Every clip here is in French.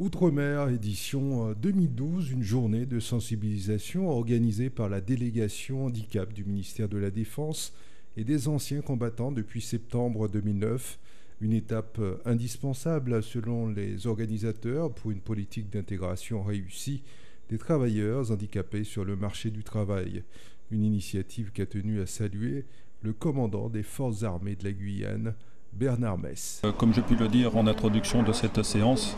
Outre-mer, édition 2012, une journée de sensibilisation organisée par la délégation handicap du ministère de la Défense et des anciens combattants depuis septembre 2009. Une étape indispensable selon les organisateurs pour une politique d'intégration réussie des travailleurs handicapés sur le marché du travail. Une initiative qu'a tenu à saluer le commandant des forces armées de la Guyane, Bernard Mess. Comme j'ai pu le dire en introduction de cette séance,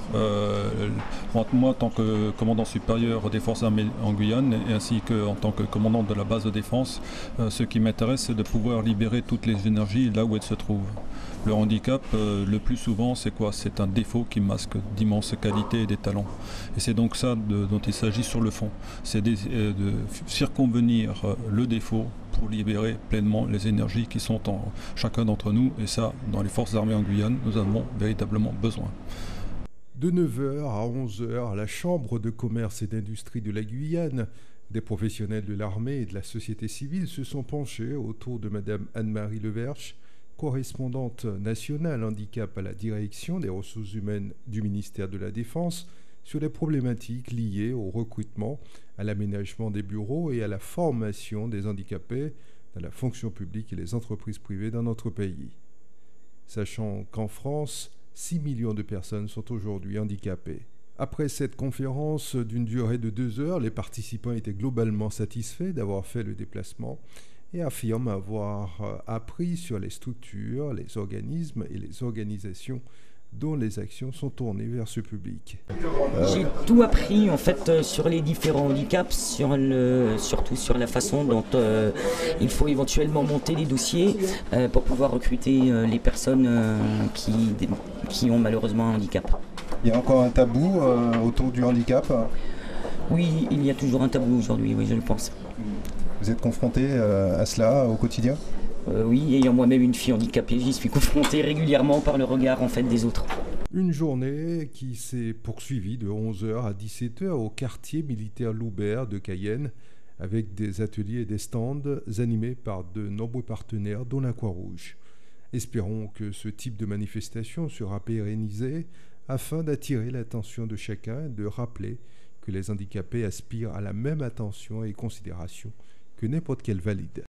moi en tant que commandant supérieur des forces armées en Guyane et ainsi qu'en tant que commandant de la base de défense, ce qui m'intéresse c'est de pouvoir libérer toutes les énergies là où elles se trouvent. Le handicap, le plus souvent, c'est quoi? C'est un défaut qui masque d'immenses qualités et des talents. Et c'est donc ça dont il s'agit sur le fond. C'est de circonvenir le défaut pour libérer pleinement les énergies qui sont en chacun d'entre nous. Et ça, dans les forces armées en Guyane, nous en avons véritablement besoin. De 9 h à 11 h, la Chambre de commerce et d'industrie de la Guyane, des professionnels de l'armée et de la société civile se sont penchés autour de Mme Anne-Marie Leverche, correspondante nationale handicap à la direction des ressources humaines du ministère de la Défense, sur les problématiques liées au recrutement, à l'aménagement des bureaux et à la formation des handicapés dans la fonction publique et les entreprises privées dans notre pays. Sachant qu'en France, 6 millions de personnes sont aujourd'hui handicapées. Après cette conférence d'une durée de 2 heures, les participants étaient globalement satisfaits d'avoir fait le déplacement et affirment avoir appris sur les structures, les organismes et les organisations dont les actions sont tournées vers ce public. J'ai tout appris en fait sur les différents handicaps, surtout sur la façon dont il faut éventuellement monter les dossiers pour pouvoir recruter les personnes qui ont malheureusement un handicap. Il y a encore un tabou autour du handicap? Oui, il y a toujours un tabou aujourd'hui, oui, je le pense. Vous êtes confronté à cela au quotidien? Oui, ayant moi-même une fille handicapée, j'y suis confronté régulièrement par le regard en fait des autres. Une journée qui s'est poursuivie de 11 h à 17 h au quartier militaire Loubert de Cayenne, avec des ateliers et des stands animés par de nombreux partenaires, dont la Croix-Rouge. Espérons que ce type de manifestation sera pérennisé afin d'attirer l'attention de chacun et de rappeler que les handicapés aspirent à la même attention et considération que n'importe quel valide.